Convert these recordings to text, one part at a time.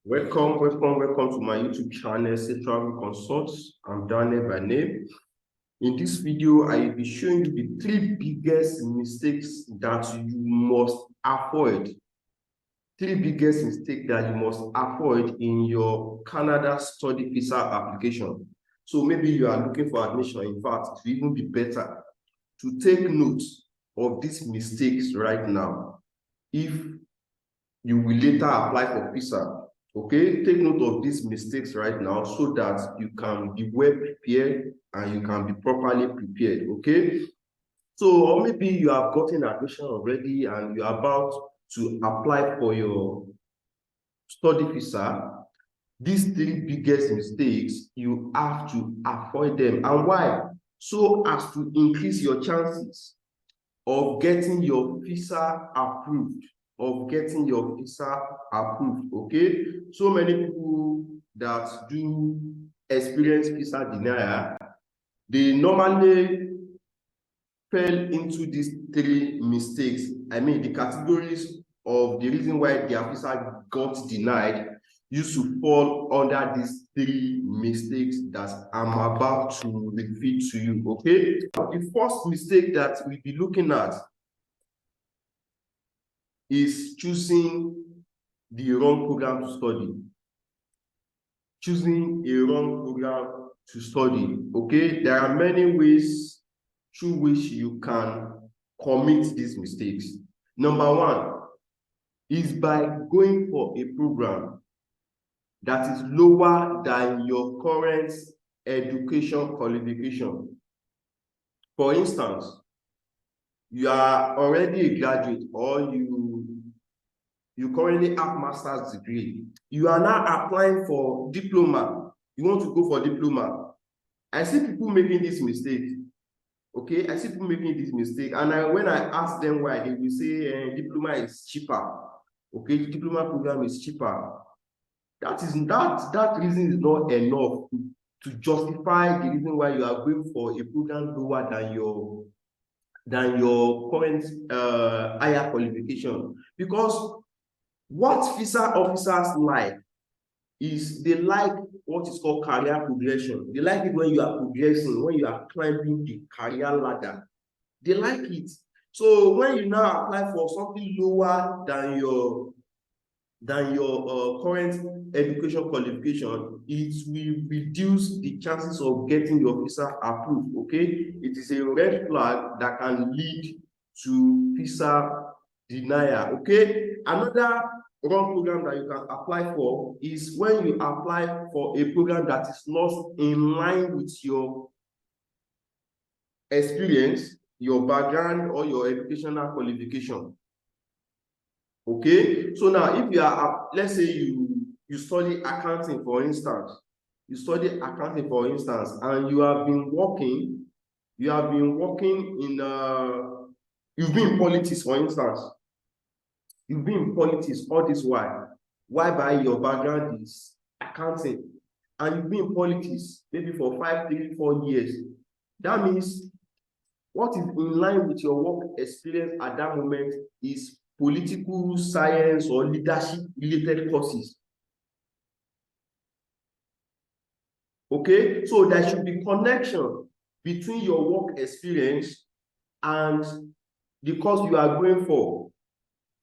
Welcome to my YouTube channel, Safe Travel Consults. I'm Daniel by name. In this video, I will be showing you the 3 biggest mistakes that you must avoid. 3 biggest mistakes that you must avoid in your Canada study visa application. So maybe you are looking for admission. In fact, it will even be better to take note of these mistakes right now if you will later apply for visa. Okay, take note of these mistakes right now so that you can be well prepared and you can be properly prepared. Okay, so or maybe you have gotten admission already and you are about to apply for your study visa. These 3 biggest mistakes, you have to avoid them. And why? So as to increase your chances of getting your visa approved. Okay, so many people that do experience visa denial, they normally fell into these 3 mistakes. I mean, the categories of the reason why their visa got denied used to fall under these 3 mistakes that I'm about to reveal to you. Okay, the first mistake that we'll be looking at is choosing the wrong program to study. Choosing a wrong program to study. Okay, there are many ways through which you can commit these mistakes. Number 1 is by going for a program that is lower than your current education qualification. For instance, you are already a graduate or you currently have master's degree. You are now applying for diploma. You want to go for diploma. I see people making this mistake. Okay, I see people making this mistake, and when I ask them why, they will say diploma is cheaper. Okay, the diploma program is cheaper. That reason is not enough to justify the reason why you are going for a program lower than your current higher qualification. Because what visa officers like is they like what is called career progression. They like it when you are progressing, when you are climbing the career ladder. They like it. So when you now apply for something lower than your current education qualification, it will reduce the chances of getting your visa approved. Okay, it is a red flag that can lead to visa denial. Okay, another wrong program that you can apply for is when you apply for a program that is not in line with your experience, your background, or your educational qualification. Okay, so now if you are, let's say you study accounting, for instance, and you have been working in you've been in politics, for instance. You've been in politics all this while, whereby your background is accounting, and you've been in politics maybe for 5, 3, 4 years. That means what is in line with your work experience at that moment is political science or leadership related courses. Okay, so there should be connection between your work experience and the course you are going for.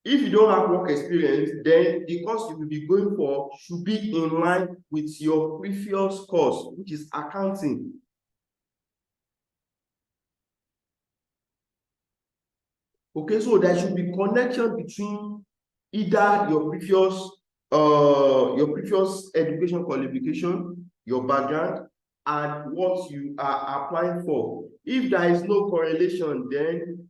If you don't have work experience, then the course you will be going for should be in line with your previous course, which is accounting. Okay, so there should be connection between either your previous education qualification, your background, and what you are applying for. If there is no correlation, then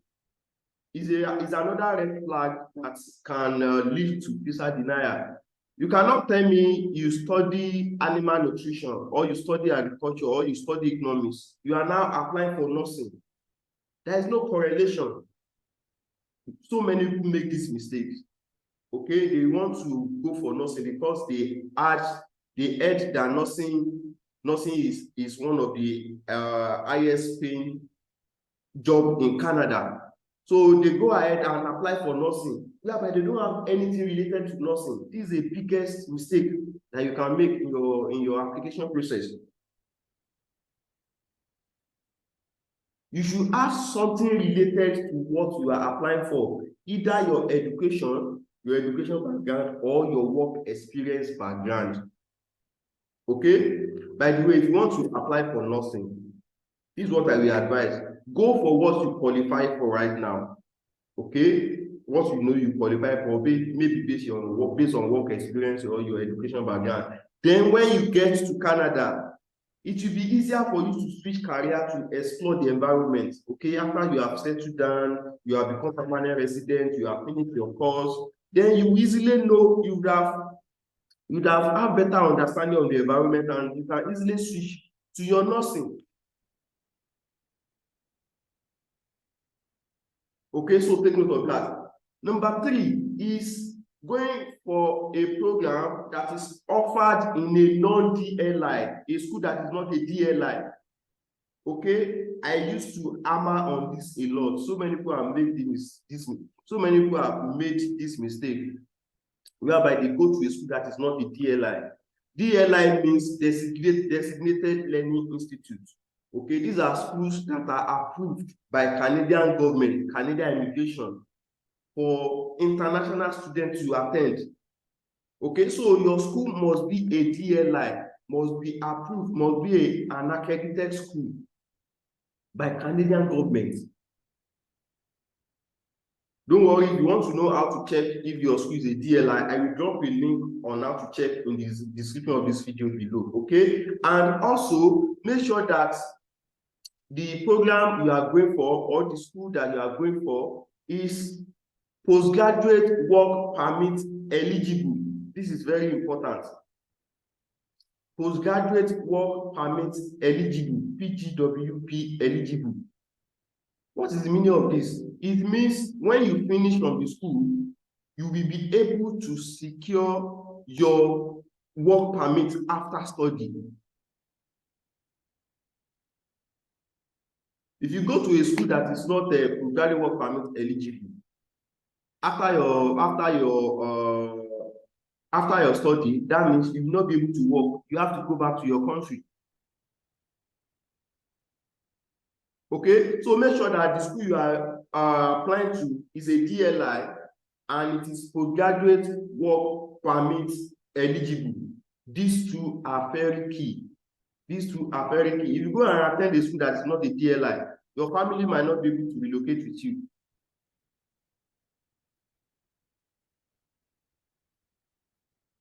is another red flag that can lead to visa denial. You cannot tell me you study animal nutrition, or you study agriculture, or you study economics. You are now applying for nursing. There is no correlation. So many people make this mistake. Okay, they want to go for nursing because they heard that nursing is one of the highest paying job in Canada. So they go ahead and apply for nursing. whereby they don't have anything related to nursing. This is the biggest mistake that you can make in your application process. You should have something related to what you are applying for, either your education background, or your work experience background. Okay? By the way, if you want to apply for nursing, this is what I will advise. Go for what you qualify for right now. Okay? What you know you qualify for, maybe based on work experience or your education background. Then when you get to Canada, it will be easier for you to switch career to explore the environment. Okay, after you have settled down, you have become a permanent resident, you have finished your course, then you easily know you would have better understanding of the environment, and you can easily switch to your nursing. Okay, so take note of that. Number 3 is going for a program that is offered in a non-DLI, a school that is not a DLI. Okay, I used to hammer on this a lot. So many people have made this mistake, whereby they go to a school that is not a DLI. DLI means designated learning institute. Okay, these are schools that are approved by Canadian government, Canadian immigration, for international students to attend. Okay, so your school must be a DLI, must be approved, must be an accredited school by Canadian government. Don't worry, if you want to know how to check if your school is a DLI, I will drop a link on how to check in the description of this video below. Okay, and also make sure that the program you are going for, or the school that you are going for, is postgraduate work permit eligible. This is very important. Postgraduate work permit eligible, PGWP eligible. What is the meaning of this? It means when you finish from the school, you will be able to secure your work permit after study. If you go to a school that is not a postgraduate work permit eligible, after your study, that means you will not be able to work. You have to go back to your country. Okay, so make sure that the school you are applying to is a DLI and it is postgraduate work permit eligible. These two are very key. These two are very key. If you go and attend a school that is not a DLI, your family might not be able to relocate with you.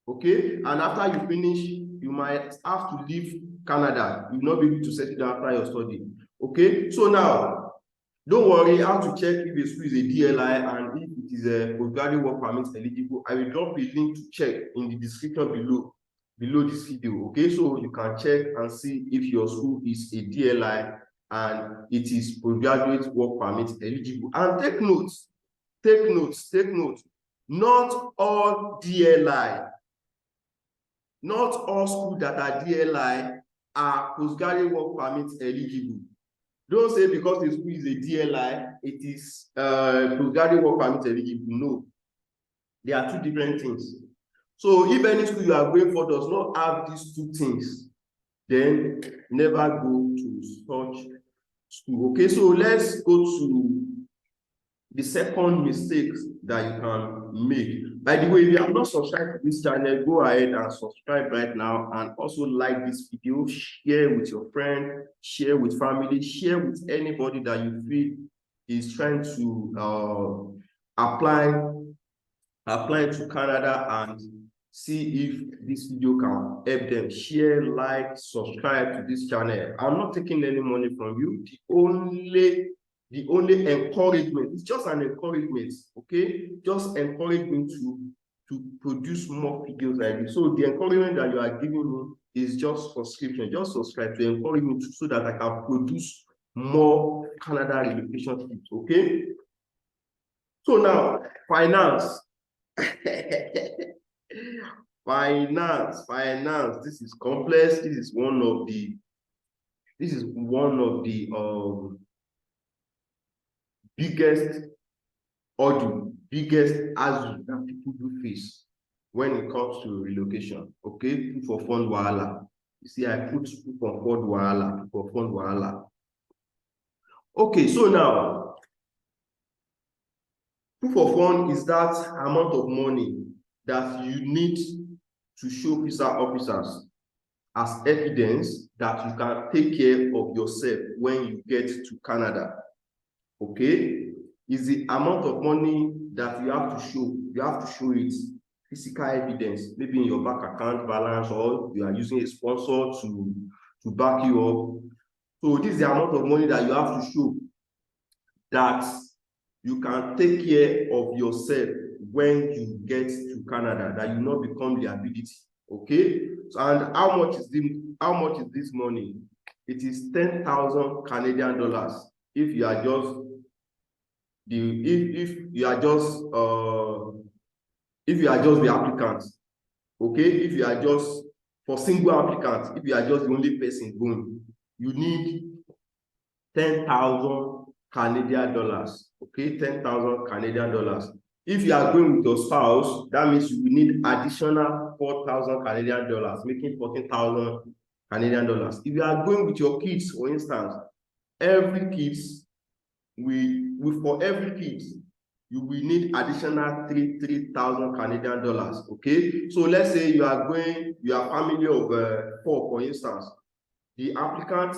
Okay, and after you finish, you might have to leave Canada. You will not be able to settle down after your study. Okay, so now don't worry how to check if a school is a DLI and if it is a postgraduate work permit eligible. I will drop a link to check in the description below this video. Okay, so you can check and see if your school is a DLI and it is postgraduate work permit eligible. And take notes. Not all DLI, not all schools that are DLI are postgraduate work permit eligible. Don't say because the school is a DLI, it is postgraduate work permit eligible. No, they are two different things. So if any school you are going for does not have these two things, then never go to such school. Okay, so let's go to the second mistake that you can make. By the way, if you have not subscribed to this channel, go ahead and subscribe right now, and also like this video, share with your friend, share with family, share with anybody that you feel is trying to apply to Canada, and see if this video can help them. Share, like, subscribe to this channel. I'm not taking any money from you. The only encouragement, it's just an encouragement, okay? Just encouragement to produce more videos like this. So the encouragement that you are giving me is just subscription. Just subscribe to encourage me so that I can produce more Canada relocation tips, okay? So now, finance. Finance. This is complex. This is one of the biggest hurdle biggest hazard that people do face when it comes to relocation. Okay, proof of fund wahala. You see, I put proof of fund wahala, proof of fund wahala. Okay, so now proof of fund is that amount of money that you need to show visa officers as evidence that you can take care of yourself when you get to Canada. Okay, is the amount of money that you have to show. You have to show it physical evidence, maybe in your bank account balance, or you are using a sponsor to back you up. So this is the amount of money that you have to show that you can take care of yourself when you get to Canada, that you not become liability. Okay, so, and how much is this money? It is 10,000 Canadian dollars if you are just if you are just the applicant. Okay, if you are just for single applicant, if you are just the only person going, you need 10,000 Canadian dollars. Okay, 10,000 Canadian dollars. If you are going with your spouse, that means you will need additional 4,000 Canadian dollars, making 14,000 Canadian dollars. If you are going with your kids, for instance, every kids for every kids, you will need additional 3,000 Canadian dollars. Okay, so let's say you are family of 4, for instance. The applicant,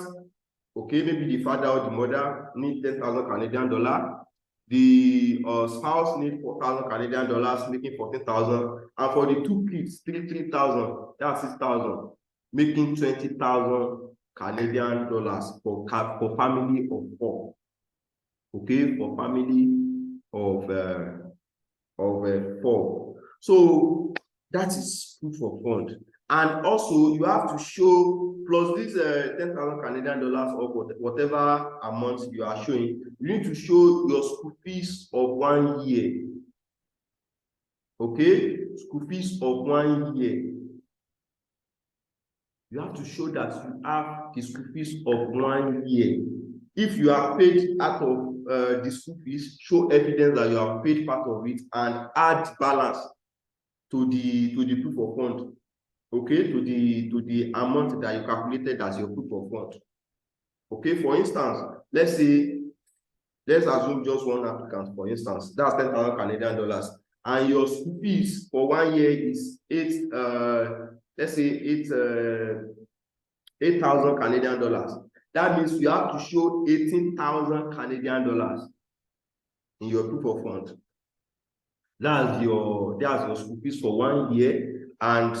okay, maybe the father or the mother need 10,000 Canadian dollars. The spouse need 4,000 Canadian dollars, making 14,000. And for the 2 kids, 3,000, that's 6,000, making 20,000 Canadian dollars for family of 4. Okay, for family of 4. So that is proof of fund. And also you have to show, plus this 10,000 Canadian dollars or whatever amount you are showing, you need to show your school fees of 1 year. Okay, school fees of 1 year. You have to show that you have the school fees of 1 year. If you are paid out of the school fees, show evidence that you have paid part of it and add balance to the proof of fund. Okay, to the amount that you calculated as your proof of fund. Okay, for instance, let's assume just one applicant, for instance, that's 10,000 Canadian dollars, and your school fees for 1 year is 8,000 Canadian dollars. That means you have to show 18,000 Canadian dollars in your proof of fund. That's your school fees for 1 year, and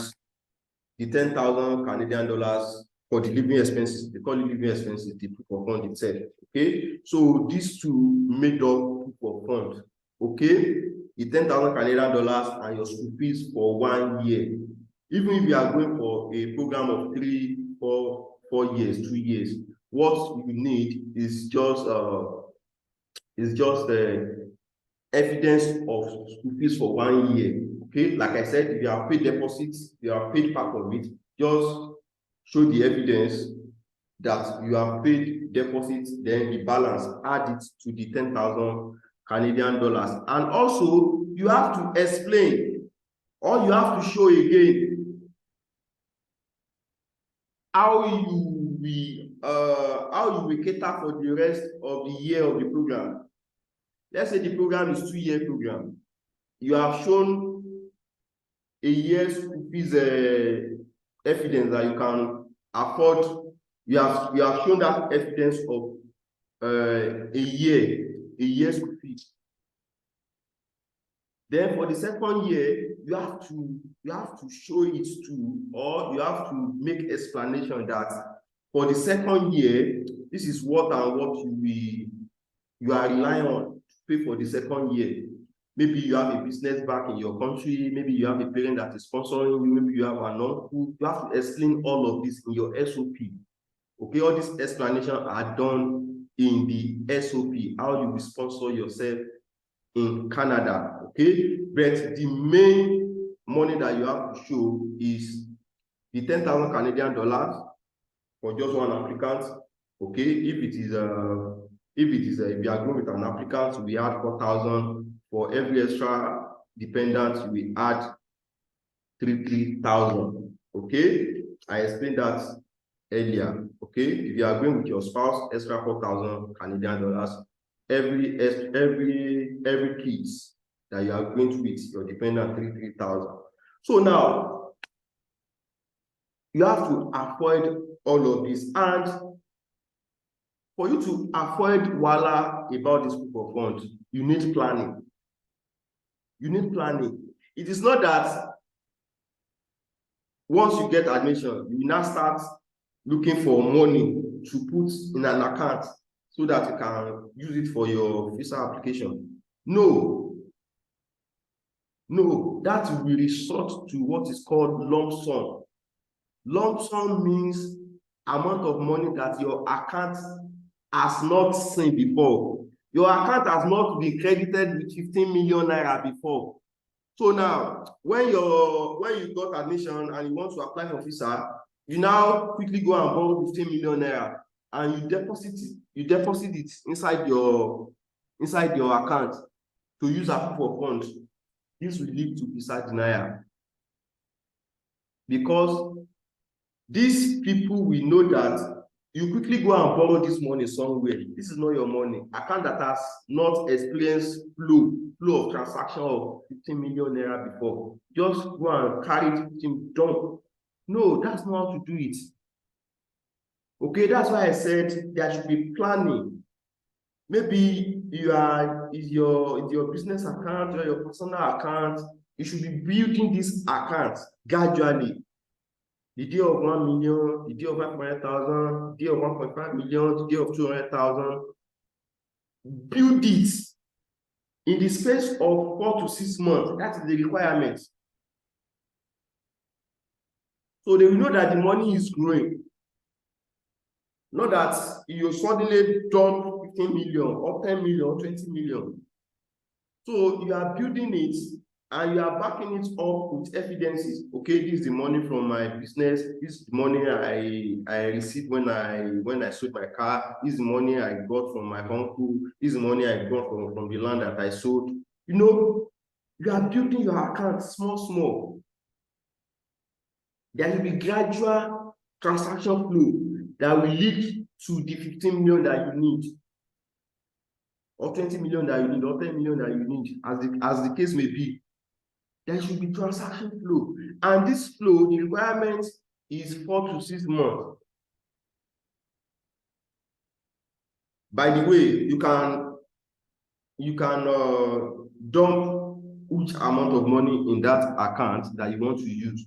the 10,000 Canadian dollars for the living expenses. They call it living expenses, the proof of fund itself. Okay, so these two made up proof of fund. Okay, the 10,000 Canadian dollars and your school fees for 1 year. Even if you are going for a program of 3, 4 years, 2 years, what you need is just evidence of school fees for 1 year. Okay, like I said, if you have paid deposits, you have paid part of it, just show the evidence that you have paid deposits, then the balance, add it to the 10,000 Canadian dollars. And also, you have to explain, or you have to show again how you will cater for the rest of the year of the program. Let's say the program is 2-year program. You have shown a year's school fees evidence that you can afford. You have shown that evidence of a year's school fees. Then for the second year, you have to show it to, or you have to make explanation that for the second year, this is what and what you are relying on to pay for the second year. Maybe you have a business back in your country, maybe you have a parent that is sponsoring you, maybe you have an uncle. You have to explain all of this in your SOP. Okay, all these explanations are done in the SOP, how you will sponsor yourself in Canada. Okay, but the main money that you have to show is the 10,000 Canadian dollars for just one applicant. Okay, if you are going with an applicant, we add 4,000 for every extra dependent, we add 3,000. Okay, I explained that earlier. Okay, if you are going with your spouse, extra 4,000 Canadian dollars. Every kids that you are going to with your dependent, 3,000. So now you have to avoid all of this, and for you to avoid wahala about this group of funds, you need planning. You need planning. It is not that once you get admission, you now start looking for money to put in an account so that you can use it for your visa application. No, that will resort to what is called lump sum. Lump sum means amount of money that your account has not seen before. Your account has not been credited with 15 million naira before. So now, when you got admission and you want to apply for visa, you now quickly go and borrow 15 million naira and you deposit it inside your account to use as proof of funds. This will lead to visa denial, because these people will know that you quickly go and borrow this money somewhere. This is not your money. Account that has not experienced flow of transaction of 15 million naira before. Just go and carry it, 15, don't. No, that's not how to do it. Okay, that's why I said there should be planning. Maybe is your business account or your personal account. You should be building this account gradually. The day of 1 million, the day of 500,000, the day of 1.5 million, the day of 200,000. Build it in the space of 4 to 6 months. That is the requirement. So they will know that the money is growing. Not that you suddenly dump 15 million or 10 million or 20 million. So you are building it and you are backing it up with evidences. Okay, this is the money from my business. This is the money I received when I sold my car. This is the money I got from my uncle. This is the money I got from the land that I sold. You know, you are building your account small. There will be gradual transaction flow that will lead to the 15 million that you need, or 20 million that you need, or 10 million that you need, as the case may be. There should be transaction flow, and this flow, the requirement is 4 to 6 months. By the way, you can dump which amount of money in that account that you want to use,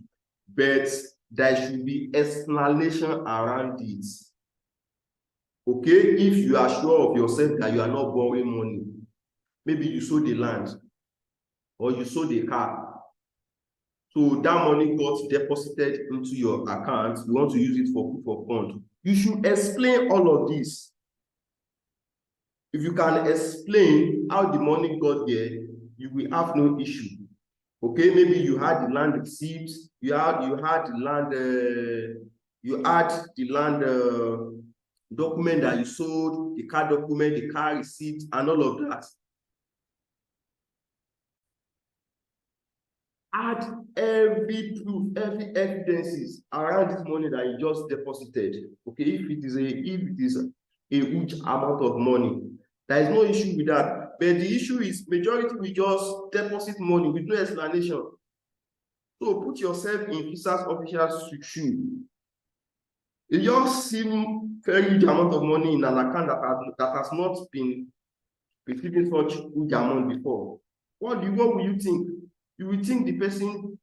but there should be explanation around it. Okay, if you are sure of yourself that you are not borrowing money, maybe you sold the land or you sold a car, so that money got deposited into your account, you want to use it for proof of fund. You should explain all of this. If you can explain how the money got there, you will have no issue. Okay, maybe you had the land receipts, you had the land document that you sold, the car document, the car receipt, and all of that. Add every proof, every evidences around this money that you just deposited. Okay, if it is a huge amount of money, there is no issue with that. But the issue is majority will just deposit money with no explanation. So put yourself in visa's official's shoe. It just seems very huge amount of money in an account that has not been receiving such huge amount before. What will you think? You will think the person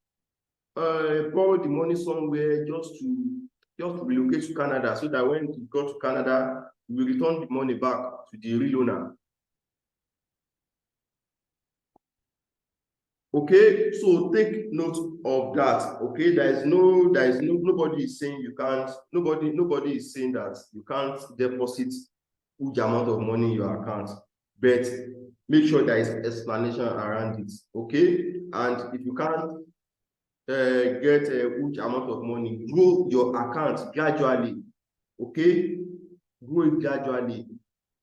borrowed the money somewhere just to relocate to Canada, so that when you go to Canada, you will return the money back to the real owner. Okay, so take note of that. Okay, nobody is saying you can't, nobody is saying that you can't deposit huge amount of money in your account, but make sure there is explanation around it. Okay, and if you can't get a huge amount of money, grow your account gradually. Okay, grow it gradually.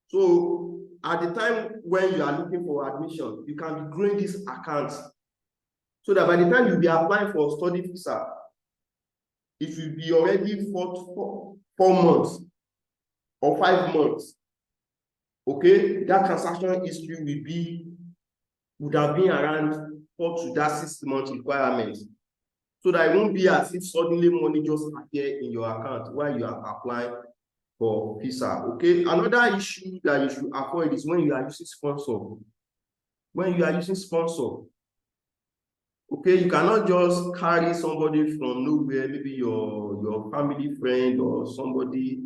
So at the time when you are looking for admission, you can be growing this account so that by the time you be applying for study visa, it will be already 4 months or 5 months. Okay, that transaction history would have been around 4 to that 6 months requirement. So that it won't be as if suddenly money just appear in your account while you are applying for visa. Okay, another issue that you should avoid is when you are using sponsor. When you are using sponsor, okay, you cannot just carry somebody from nowhere, maybe your family friend or somebody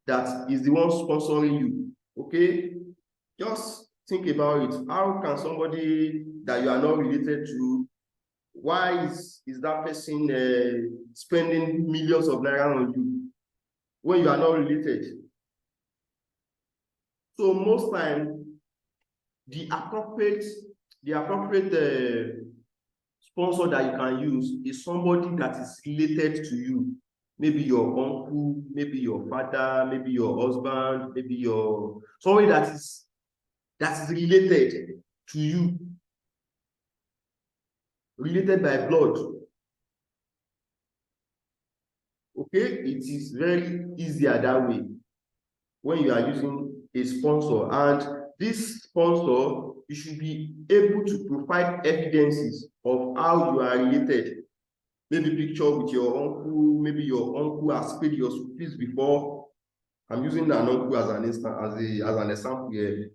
that is the one sponsoring you. Okay, just think about it. How can somebody that you are not related to, why is that person spending millions of naira on you when you are not related? So most time, the appropriate sponsor that you can use is somebody that is related to you. Maybe your uncle, maybe your father, maybe your husband, maybe somebody that is related to you, related by blood. Okay, it is very easier that way when you are using a sponsor. And this sponsor, you should be able to provide evidences of how you are related. Maybe picture with your uncle, maybe your uncle has paid your school fees before. I'm using an uncle as an example here.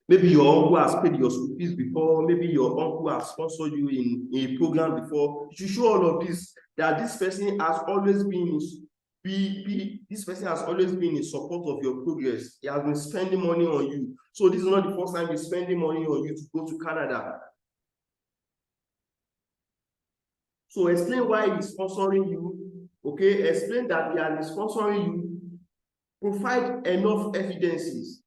Maybe your uncle has paid your school fees before, maybe your uncle has sponsored you in a program before. You should show all of this, that this person has always been in support of your progress. He has been spending money on you. So this is not the first time he's spending money on you to go to Canada. So explain why he's sponsoring you. Okay, explain that he has been sponsoring you. Provide enough evidences.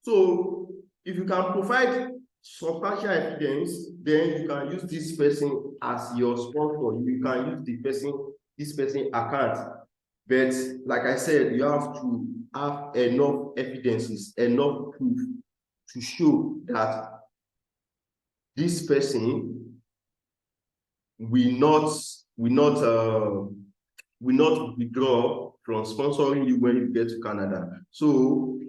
So if you can provide substantial evidence, then you can use this person as your sponsor. You can use this person account. But like I said, you have to have enough evidences, enough proof to show that this person will not withdraw from sponsoring you when you get to Canada. So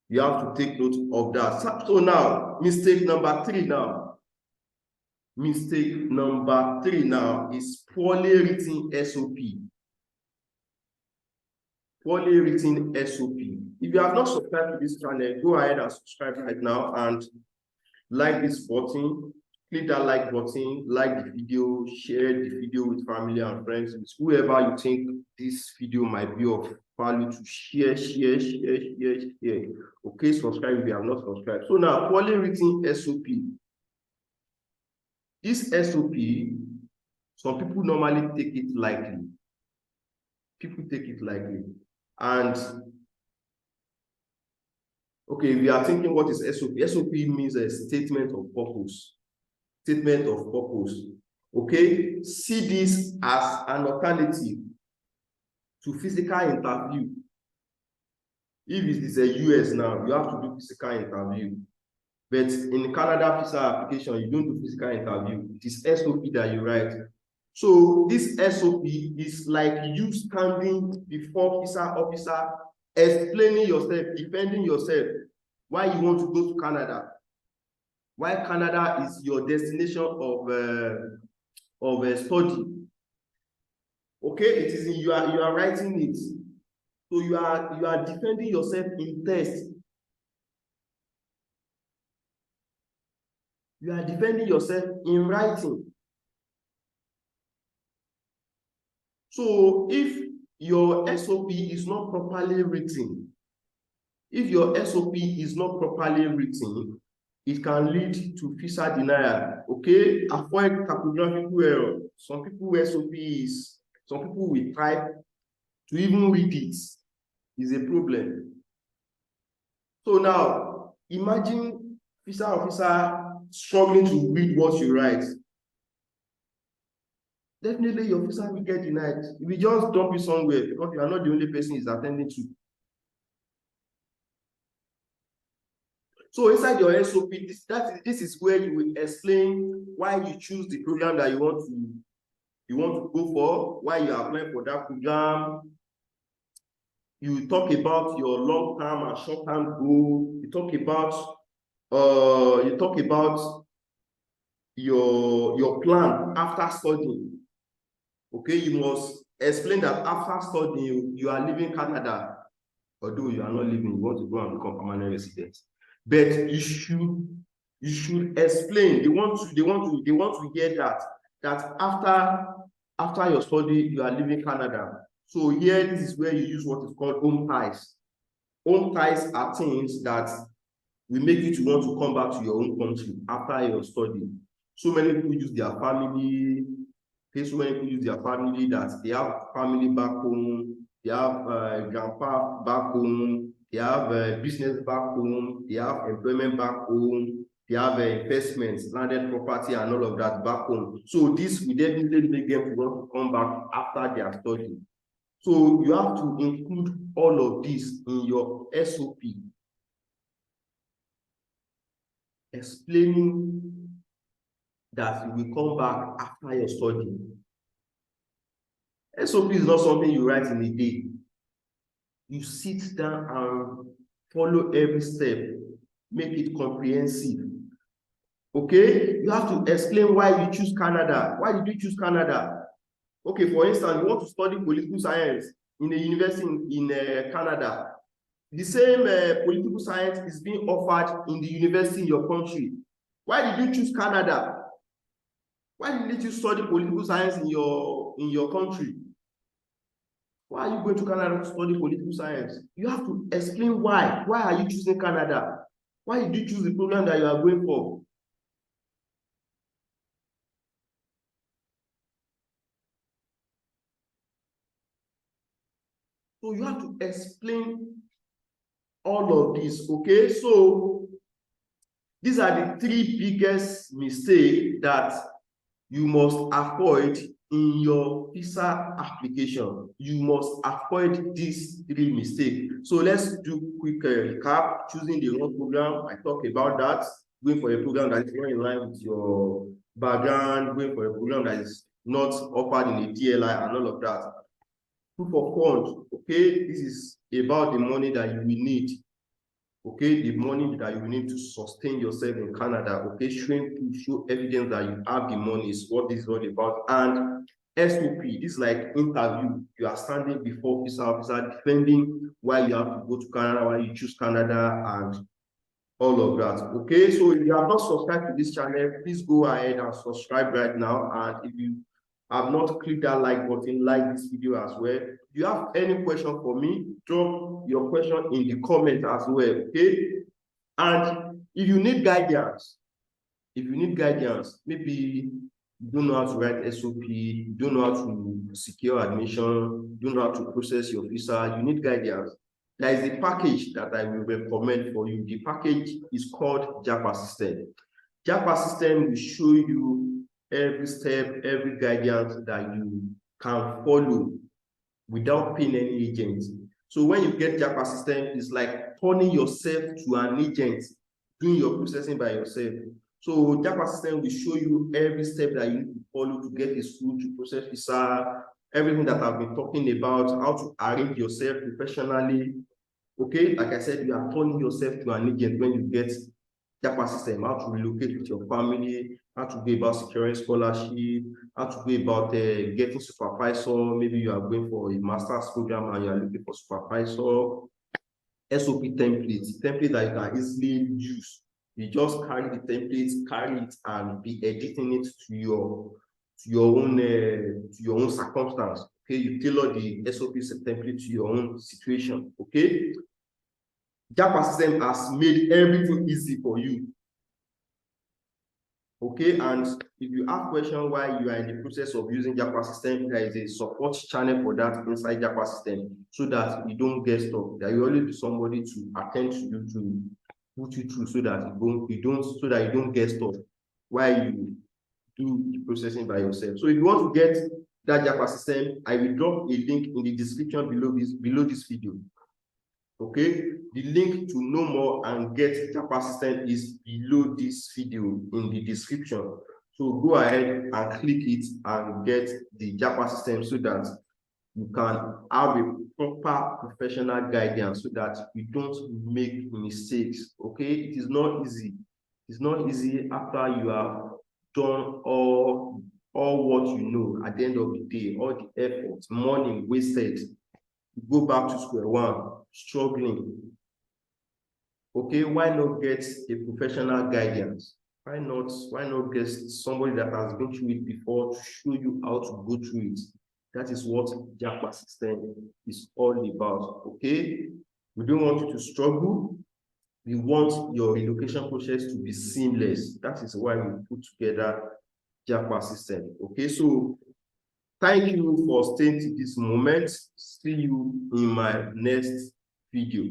you have to take note of that. So now, mistake number 3 now. Mistake number 3 now is poorly written SOP. Poorly written SOP. If you have not subscribed to this channel, go ahead and subscribe right now and like this button. Click that like button, like the video, share the video with family and friends, with whoever you think this video might be of value to share. Okay, subscribe if you have not subscribed. So now, poorly written SOP. This SOP, some people normally take it lightly. People take it lightly. And okay, we are thinking, what is SOP? SOP means a statement of purpose. Statement of purpose. Okay, see this as an alternative to physical interview. If it is a US now, you have to do physical interview. But in Canada visa application, you don't do physical interview. It is SOP that you write. So this SOP is like you standing before visa officer, explaining yourself, defending yourself, why you want to go to Canada, why Canada is your destination of study. Okay, it is you are writing it. So you are defending yourself in test. You are defending yourself in writing. So if your SOP is not properly written, it can lead to visa denial. Okay, avoid typographical error. Some people will try to even read it. Is a problem. So now, imagine visa officer struggling to read what you write. definitely your visa will get denied. If we just dump you somewhere because you are not the only person is attending to. So inside your SOP, this is where you will explain why you choose the program that you want to go for, why you are applying for that program. You talk about your long-term and short-term goal. You talk about your plan after studying. Okay, you must explain that after studying you are leaving Canada, although you are not leaving, you want to go and become permanent resident. But you should explain. They want to hear that after your study you are leaving Canada. So here, this is where you use what is called home ties. Home ties are things that will make you to want to come back to your own country after your study. So many people use their family. Okay, so many people use their family, that they have family back home, they have grandpa back home, they have business back home, they have employment back home, they have investments, landed property, and all of that back home. So this will definitely make them want to come back after their study. So you have to include all of this in your SOP, explaining that you will come back after your study. SOP is not something you write in a day. You sit down and follow every step, make it comprehensive. Okay, you have to explain why you choose Canada. Why did you choose Canada? Okay, for instance, you want to study political science in a university in Canada. The same political science is being offered in the university in your country. Why did you choose Canada? Why did you study political science in your country? Why are you going to Canada to study political science? You have to explain why. Why are you choosing Canada? Why did you choose the program that you are going for? So you have to explain all of this, okay? So these are the three biggest mistakes that you must avoid in your visa application. You must avoid these three mistakes. So let's do quick recap. Choosing the wrong program, I talked about that. Going for a program that is not in line with your background, going for a program that is not offered in a DLI, and all of that. Proof of funds, okay, this is about the money that you will need. Okay, the money that you need to sustain yourself in Canada. Okay, show evidence that you have the money is what this is all about. And SOP, this is like interview. You are standing before visa officer defending why you have to go to Canada, why you choose Canada, and all of that. Okay, so if you have not subscribed to this channel, please go ahead and subscribe right now. And if you have not clicked that like button, like this video as well. If you have any question for me, drop your question in the comment as well. Okay, and if you need guidance, maybe you don't know how to write SOP, you don't know how to secure admission, you don't know how to process your visa, you need guidance. There is a package that I will recommend for you. The package is called JAPA System. JAPA System will show you every step, every guidance that you can follow without paying any agent. So when you get JAPA System, it's like turning yourself to an agent, doing your processing by yourself. So JAPA System will show you every step that you need to follow to get a school, to process visa, everything that I've been talking about, how to arrange yourself professionally. Okay, like I said, you are turning yourself to an agent when you get JAPA System, how to relocate with your family, how to go about securing scholarship, how to go about getting supervisor. Maybe you are going for a master's program and you are looking for supervisor. SOP templates that you can easily use. You just carry the templates, carry it, and be editing it to your own circumstance. Okay, you tailor the SOP template to your own situation. Okay, JAPA System has made everything easy for you. Okay, and if you have questions while you are in the process of using JAPA System, there is a support channel for that inside JAPA System, so that you don't get stuck. There will always be somebody to attend to you, to put you through, so that you don't get stuck while you do the processing by yourself. So if you want to get that Japa system, I will drop a link in the description below this video. Okay, the link to know more and get Japa system is below this video in the description. So go ahead and click it and get the Japa system so that you can have a proper professional guidance so that you don't make mistakes. Okay, it is not easy. It's not easy after you have done all what you know. At the end of the day, all the effort, money wasted, you go back to square one, struggling. Okay, why not get a professional guidance? Why not get somebody that has been through it before to show you how to go through it? That is what Japa system is all about. Okay, we don't want you to struggle. We want your relocation process to be seamless. That is why we put together Japa system. Okay, so thank you for staying to this moment. See you in my next video.